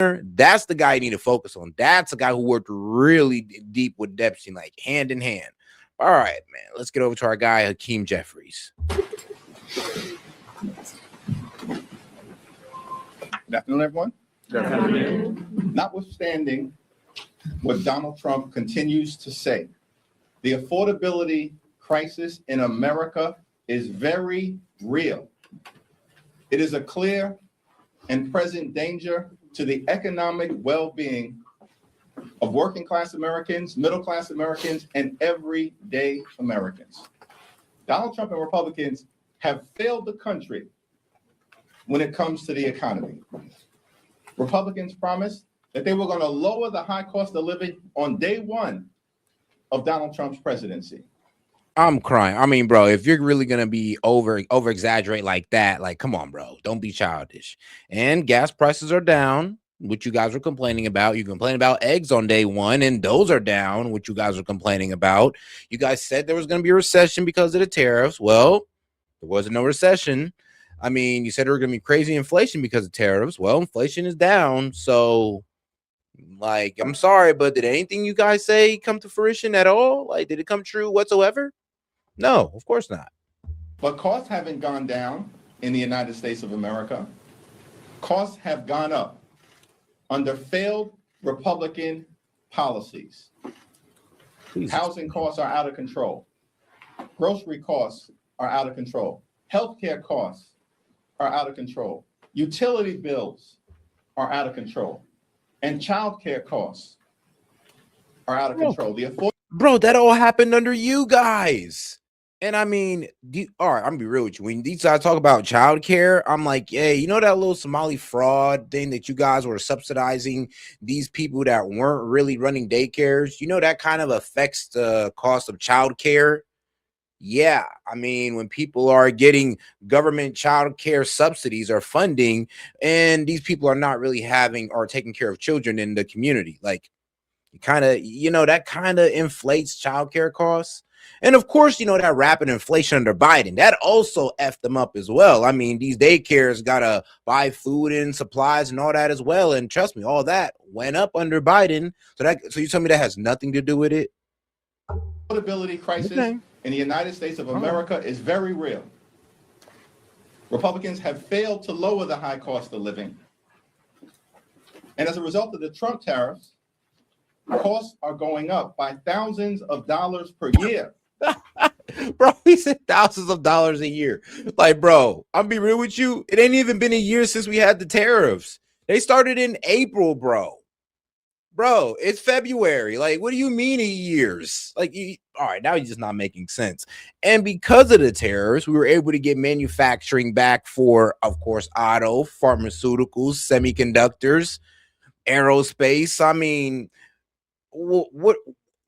That's the guy you need to focus on. That's a guy who worked really deep with Epstein, like hand in hand. All right, man. Let's get over to our guy, Hakeem Jeffries. Good afternoon, everyone. Good afternoon. Notwithstanding what Donald Trump continues to say, the affordability crisis in America is very real. It is a clear and present danger to the economic well-being of working class Americans, middle class Americans, and everyday Americans. Donald Trump and Republicans have failed the country when it comes to the economy. Republicans promised that they were going to lower the high cost of living on day one of Donald Trump's presidency. I'm crying. I mean, bro, if you're really gonna be over exaggerate like that, like, come on, bro, don't be childish. And gas prices are down, which you guys were complaining about. You complain about eggs on day one, and those are down, which you guys were complaining about. You guys said there was gonna be a recession because of the tariffs. Well, there wasn't no recession. I mean, you said there were gonna be crazy inflation because of tariffs. Well, inflation is down, so. Like, I'm sorry, but did anything you guys say come to fruition at all? Like, did it come true whatsoever? No, of course not. But costs haven't gone down in the United States of America. Costs have gone up under failed Republican policies. Jesus. Housing costs are out of control. Grocery costs are out of control. Healthcare costs are out of control. Utility bills are out of control. And childcare costs are out of control. Bro, that all happened under you guys. And I mean, all right, I'm gonna be real with you. When these guys talk about childcare, I'm like, hey, you know that little Somali fraud thing that you guys were subsidizing these people that weren't really running daycares? You know that kind of affects the cost of childcare. Yeah, I mean, when people are getting government child care subsidies or funding, and these people are not really having or taking care of children in the community, like, kind of, that kind of inflates child care costs. And of course, that rapid inflation under Biden, that also effed them up as well. I mean, these daycares got to buy food and supplies and all that as well. And trust me, all that went up under Biden. So you tell me that has nothing to do with it? Affordability crisis in the United States of America is very real. Republicans have failed to lower the high cost of living. And as a result of the Trump tariffs, costs are going up by thousands of dollars per year. Bro, he said thousands of dollars a year. Like, bro, I'll be real with you. It ain't even been a year since we had the tariffs. They started in April, bro. Bro, it's February. Like, what do you mean in years? Like, all right, now you're just not making sense. And because of the tariffs, we were able to get manufacturing back for, of course, auto, pharmaceuticals, semiconductors, aerospace. I mean, what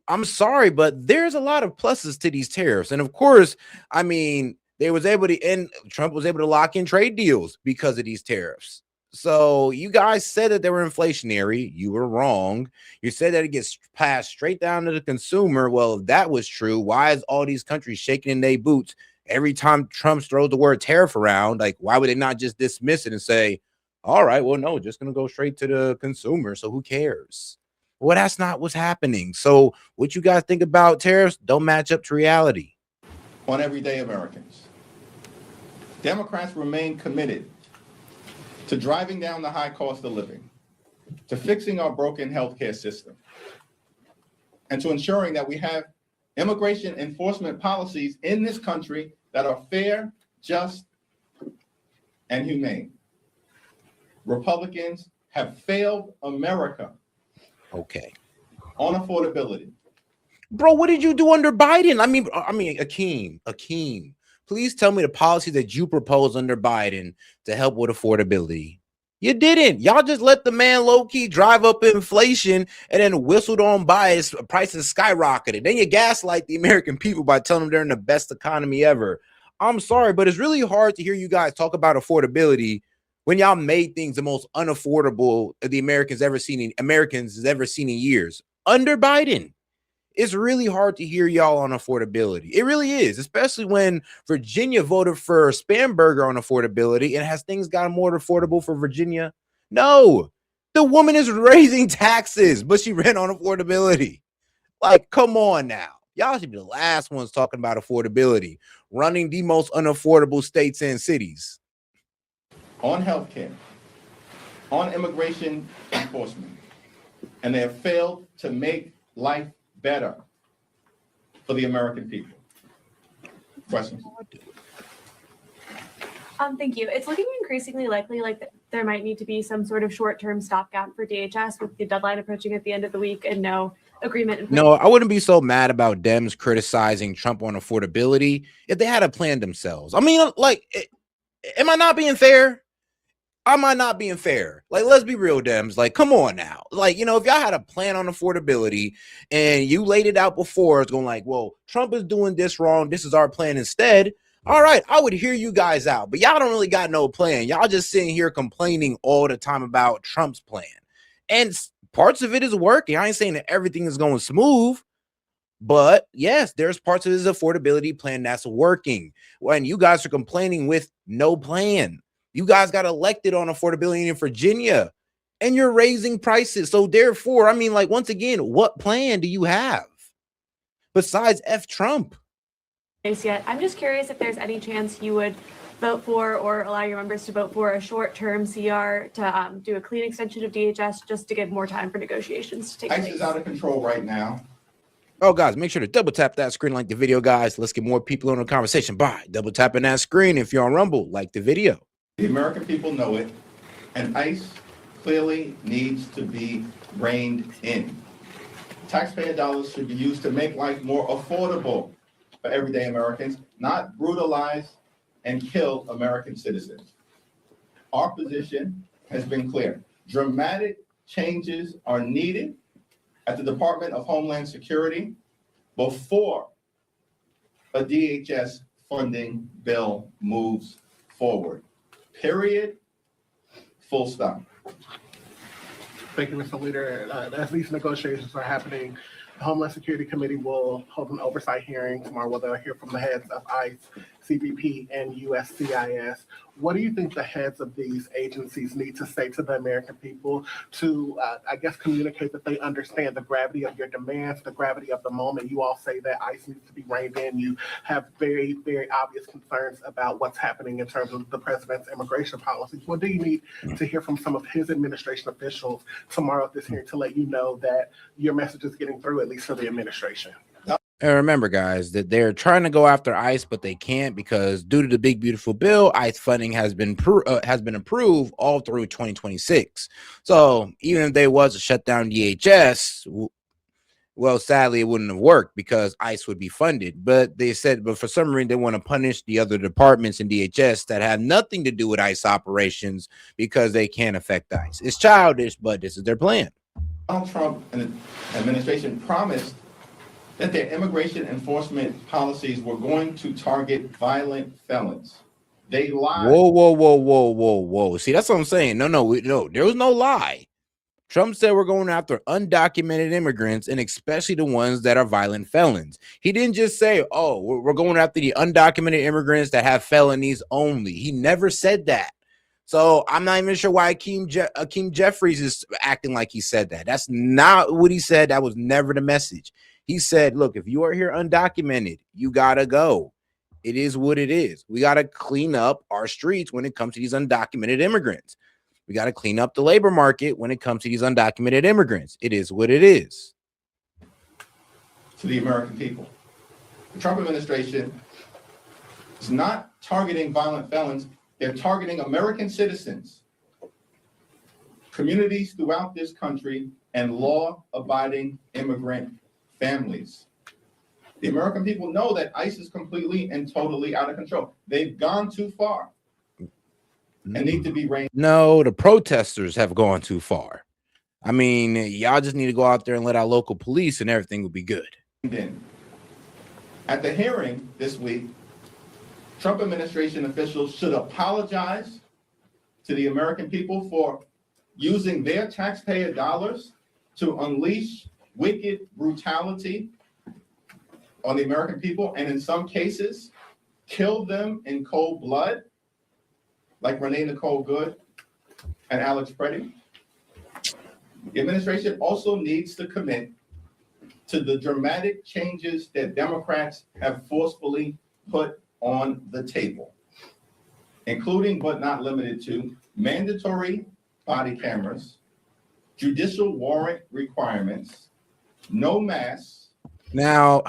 I'm sorry, but there's a lot of pluses to these tariffs. And of course, I mean, Trump was able to lock in trade deals because of these tariffs. So you guys said that they were inflationary. You were wrong. You said that it gets passed straight down to the consumer. Well, if that was true, why is all these countries shaking in their boots every time Trump throws the word tariff around? Like, why would they not just dismiss it and say, all right, well, no, just going to go straight to the consumer. So who cares? Well, that's not what's happening. So what you guys think about tariffs don't match up to reality. On everyday Americans. Democrats remain committed to driving down the high cost of living, to fixing our broken healthcare system, and to ensuring that we have immigration enforcement policies in this country that are fair, just, and humane. Republicans have failed America. Okay. On affordability. Bro, what did you do under Biden? I mean, Hakeem, please tell me the policy that you proposed under Biden to help with affordability. You didn't. Y'all just let the man low-key drive up inflation and then whistled on by his prices skyrocketed. Then you gaslight the American people by telling them they're in the best economy ever. I'm sorry, but it's really hard to hear you guys talk about affordability when y'all made things the most unaffordable the Americans ever seen in years under Biden. It's really hard to hear y'all on affordability. It really is, especially when Virginia voted for Spamberger on affordability. And has things gotten more affordable for Virginia? No. The woman is raising taxes, but she ran on affordability. Like, come on now. Y'all should be the last ones talking about affordability, running the most unaffordable states and cities. On healthcare, on immigration enforcement, and they have failed to make life better for the American people. Questions? Thank you. It's looking increasingly likely there might need to be some sort of short-term stopgap for DHS with the deadline approaching at the end of the week and no agreement. No, I wouldn't be so mad about Dems criticizing Trump on affordability if they had a plan themselves. I mean, like, am I not being fair? Am I not being fair? Like, let's be real, Dems. Like, come on now. Like, you know, if y'all had a plan on affordability and you laid it out before, it's going like, well, Trump is doing this wrong. This is our plan instead. All right, I would hear you guys out, but y'all don't really got no plan. Y'all just sitting here complaining all the time about Trump's plan. And parts of it is working. I ain't saying that everything is going smooth, but yes, there's parts of his affordability plan that's working. When you guys are complaining with no plan, you guys got elected on affordability in Virginia and you're raising prices. So therefore, I mean, like, once again, what plan do you have besides F Trump? Yet. I'm just curious if there's any chance you would vote for or allow your members to vote for a short-term CR to do a clean extension of DHS just to give more time for negotiations to take place. ICE is out of control right now. Oh, guys, make sure to double tap that screen, like the video, guys. Let's get more people on the conversation. Bye. Double tapping that screen. If you're on Rumble, like the video. The American people know it, and ICE clearly needs to be reined in. Taxpayer dollars should be used to make life more affordable for everyday Americans, not brutalize and kill American citizens. Our position has been clear. Dramatic changes are needed at the Department of Homeland Security before a DHS funding bill moves forward. Period. Full stop. Thank you, Mr. Leader. As these negotiations are happening, the Homeland Security Committee will hold an oversight hearing tomorrow where they'll hear from the heads of ICE, CBP, and USCIS. What do you think the heads of these agencies need to say to the American people to, I guess, communicate that they understand the gravity of your demands, the gravity of the moment? You all say that ICE needs to be reined in. You have very, very obvious concerns about what's happening in terms of the president's immigration policies. What do you need to hear from some of his administration officials tomorrow at this hearing to let you know that your message is getting through, at least for the administration? And remember, guys, that they're trying to go after ICE, but they can't because due to the big beautiful bill, ICE funding has been approved all through 2026. So even if there was a shutdown DHS, well, sadly, it wouldn't have worked because ICE would be funded. But they said, but for some reason, they want to punish the other departments in DHS that have nothing to do with ICE operations because they can't affect ICE. It's childish, but this is their plan. Donald Trump and the administration promised that their immigration enforcement policies were going to target violent felons. They lied. Whoa. See, that's what I'm saying. No, there was no lie. Trump said we're going after undocumented immigrants and especially the ones that are violent felons. He didn't just say, oh, we're going after the undocumented immigrants that have felonies only. He never said that. So I'm not even sure why Hakeem Jeffries is acting like he said that. That's not what he said. That was never the message. He said, look, if you are here undocumented, you got to go. It is what it is. We got to clean up our streets when it comes to these undocumented immigrants. We got to clean up the labor market when it comes to these undocumented immigrants. It is what it is. To the American people. The Trump administration is not targeting violent felons. They're targeting American citizens, communities throughout this country, and law-abiding immigrant families. The American people know that ICE is completely and totally out of control. They've gone too far and need to be reined. No, the protesters have gone too far. I mean, y'all just need to go out there and let our local police and everything will be good. At the hearing this week, Trump administration officials should apologize to the American people for using their taxpayer dollars to unleash wicked brutality on the American people, and in some cases, kill them in cold blood, like Renee Nicole Good and Alex Preddy. The administration also needs to commit to the dramatic changes that Democrats have forcefully put on the table, including but not limited to mandatory body cameras, judicial warrant requirements, no masks. Now,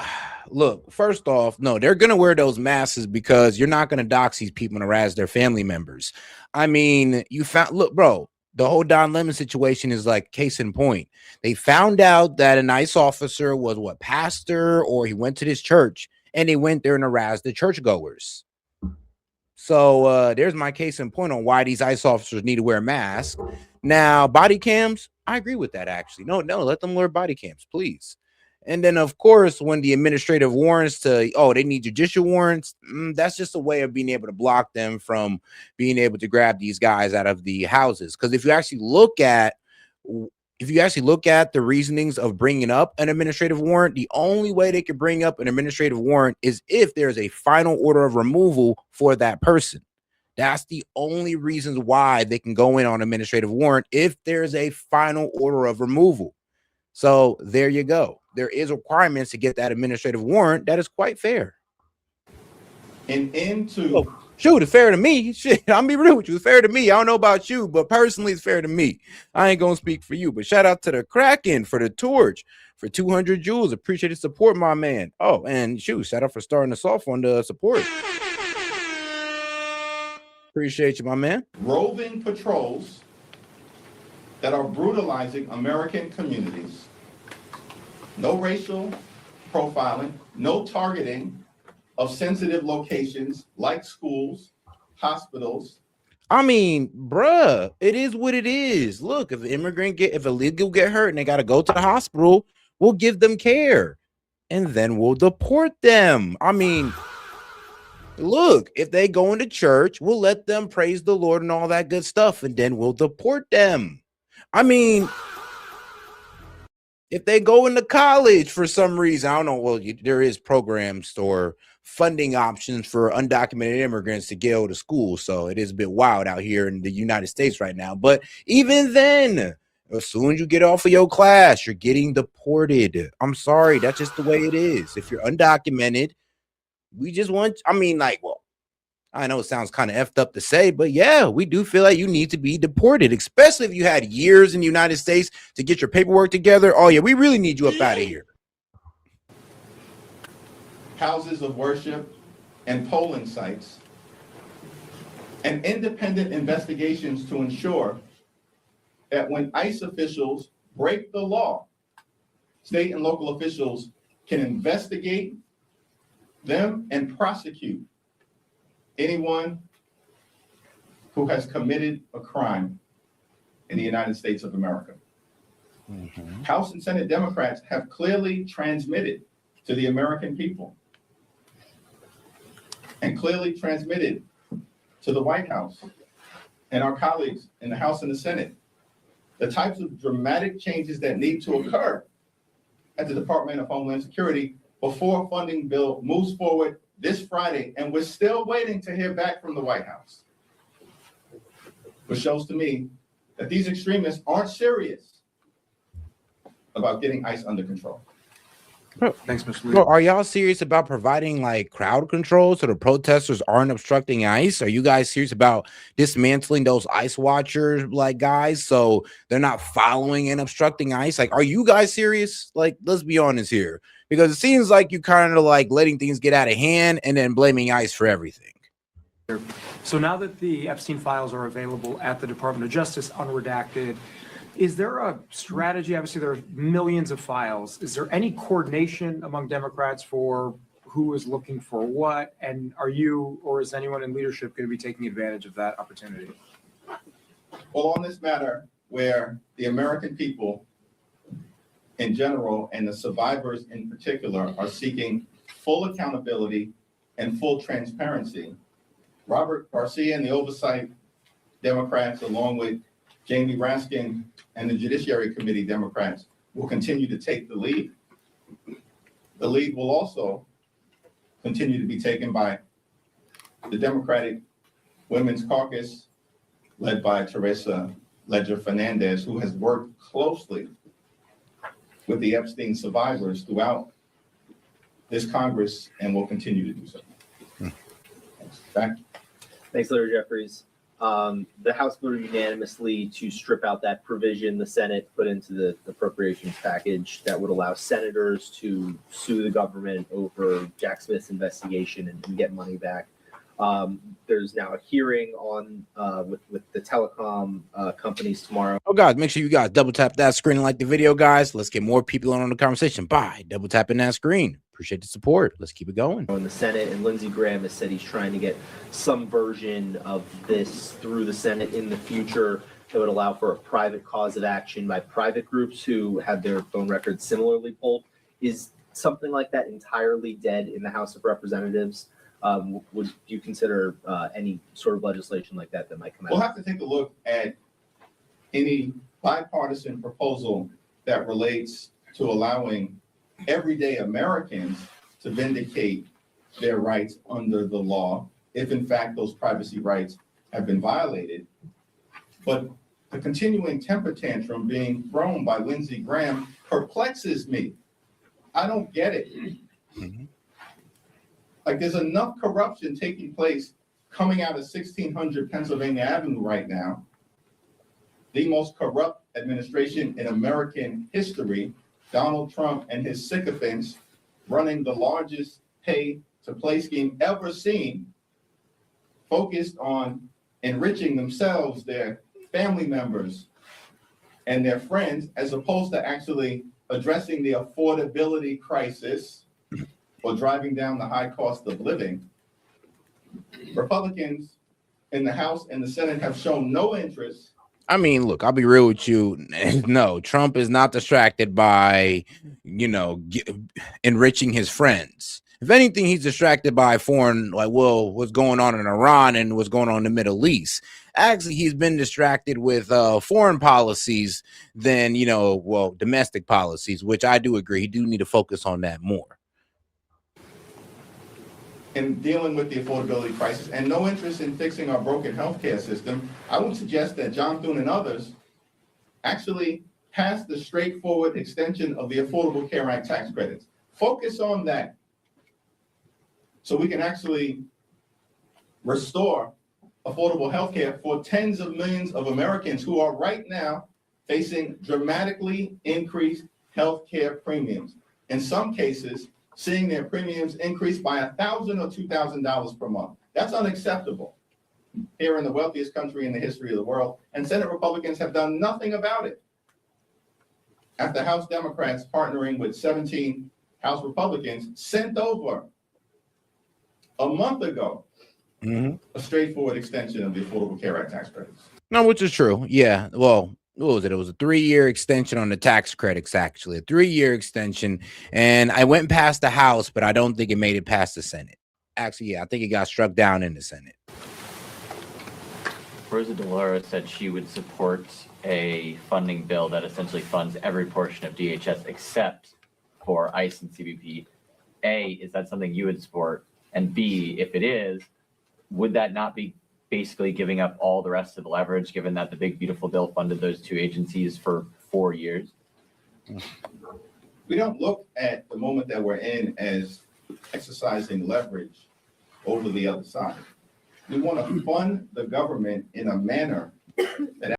look, first off, no, they're going to wear those masks because you're not going to dox these people and harass their family members. I mean, look, bro, the whole Don Lemon situation is like case in point. They found out that an ICE officer was pastor, or he went to this church, and they went there and harassed the churchgoers. So there's my case in point on why these ICE officers need to wear masks. Now, body cams, I agree with that, actually. No, let them wear body cams, please. And then, of course, when the administrative warrants they need judicial warrants, that's just a way of being able to block them from being able to grab these guys out of the houses. Because if you actually look at the reasonings of bringing up an administrative warrant, the only way they can bring up an administrative warrant is if there's a final order of removal for that person. That's the only reasons why they can go in on administrative warrant, if there's a final order of removal. So there you go. There is requirements to get that administrative warrant. That is quite fair. And into Shoot, it's fair to me. Shit, I'll be real with you. It's fair to me. I don't know about you, but personally, it's fair to me. I ain't gonna speak for you, but shout out to the Kraken for the torch for 200 joules. Appreciate the support, my man. Oh, and shoot, shout out for starting us off on the support. Appreciate you, my man. roving patrols that are brutalizing American communities. No racial profiling, no targeting of sensitive locations like schools, hospitals. I mean, bruh, it is what it is. Look, if illegal get hurt and they got to go to the hospital, we'll give them care and then we'll deport them. I mean, look, if they go into church, we'll let them praise the Lord and all that good stuff, and then we'll deport them. I mean, if they go into college for some reason, I don't know. Well, there is programs or funding options for undocumented immigrants to go to school. So it is a bit wild out here in the United States right now. But even then, as soon as you get off of your class, you're getting deported. I'm sorry. That's just the way it is. If you're undocumented, we just want, I know it sounds kind of effed up to say, but yeah, we do feel like you need to be deported, especially if you had years in the United States to get your paperwork together. Oh yeah, we really need you up out of here. Houses of worship and polling sites, and independent investigations to ensure that when ICE officials break the law, state and local officials can investigate them and prosecute anyone who has committed a crime in the United States of America. Mm-hmm. House and Senate Democrats have clearly transmitted to the American people and clearly transmitted to the White House and our colleagues in the House and the Senate the types of dramatic changes that need to occur at the Department of Homeland Security before funding bill moves forward this Friday, and we're still waiting to hear back from the White House, which shows to me that these extremists aren't serious about getting ICE under control. Thanks, Mr. Lee. Are y'all serious about providing like crowd control so the protesters aren't obstructing ICE? Are you guys serious about dismantling those ICE watchers like guys so they're not following and obstructing ICE? Like, are you guys serious? Like, let's be honest here, because it seems like you kind of like letting things get out of hand and then blaming ICE for everything. So now that the Epstein files are available at the Department of Justice unredacted, is there a strategy? Obviously, there are millions of files. Is there any coordination among Democrats for who is looking for what? And are you, or is anyone in leadership going to be taking advantage of that opportunity? Well, on this matter, where the American people in general and the survivors in particular are seeking full accountability and full transparency, Robert Garcia and the Oversight Democrats, along with Jamie Raskin and the Judiciary Committee Democrats, will continue to take the lead. The lead will also continue to be taken by the Democratic Women's Caucus, led by Teresa Ledger Fernandez, who has worked closely with the Epstein survivors throughout this Congress and will continue to do so. Thanks. Back. Thanks, Senator Jeffries. The House voted unanimously to strip out that provision the Senate put into the appropriations package that would allow senators to sue the government over Jack Smith's investigation and get money back. There's now a hearing on with the telecom companies tomorrow. Oh, guys, make sure you guys double tap that screen and like the video, guys. Let's get more people on the conversation by double tapping that screen. Appreciate the support. Let's keep it going. In the Senate, and Lindsey Graham has said he's trying to get some version of this through the Senate in the future that would allow for a private cause of action by private groups who have their phone records similarly pulled. Is something like that entirely dead in the House of Representatives? Would you consider any sort of legislation like that might come out? We'll have to take a look at any bipartisan proposal that relates to allowing everyday Americans to vindicate their rights under the law, if in fact those privacy rights have been violated. But the continuing temper tantrum being thrown by Lindsey Graham perplexes me. I don't get it. Mhm. Like, there's enough corruption taking place coming out of 1600 Pennsylvania Avenue right now, the most corrupt administration in American history, Donald Trump and his sycophants running the largest pay-to-play scheme ever seen, focused on enriching themselves, their family members, and their friends, as opposed to actually addressing the affordability crisis or driving down the high cost of living. Republicans in the House and the Senate have shown no interest. I mean, look, I'll be real with you. No, Trump is not distracted by, enriching his friends. If anything, he's distracted by foreign, what's going on in Iran and what's going on in the Middle East. Actually, he's been distracted with foreign policies than, domestic policies, which I do agree. He do need to focus on that more. In dealing with the affordability crisis and no interest in fixing our broken healthcare system, I would suggest that John Thune and others actually pass the straightforward extension of the Affordable Care Act tax credits. Focus on that so we can actually restore affordable healthcare for tens of millions of Americans who are right now facing dramatically increased healthcare premiums. In some cases, seeing their premiums increase by $1,000 or $2,000 per month. That's unacceptable here in the wealthiest country in the history of the world, and Senate Republicans have done nothing about it. After House Democrats partnering with 17 House Republicans sent over a month ago a straightforward extension of the Affordable Care Act tax credits. No, which is true. Yeah. Well, what was it? It was a 3-year extension on the tax credits, actually, a 3-year extension. And I went past the House, but I don't think it made it past the Senate. Actually, yeah, I think it got struck down in the Senate. Rosa DeLauro said she would support a funding bill that essentially funds every portion of DHS except for ICE and CBP. A, is that something you would support? And B, if it is, would that not be basically giving up all the rest of the leverage, given that the big, beautiful bill funded those two agencies for 4 years? We don't look at the moment that we're in as exercising leverage over the other side. We want to fund the government in a manner that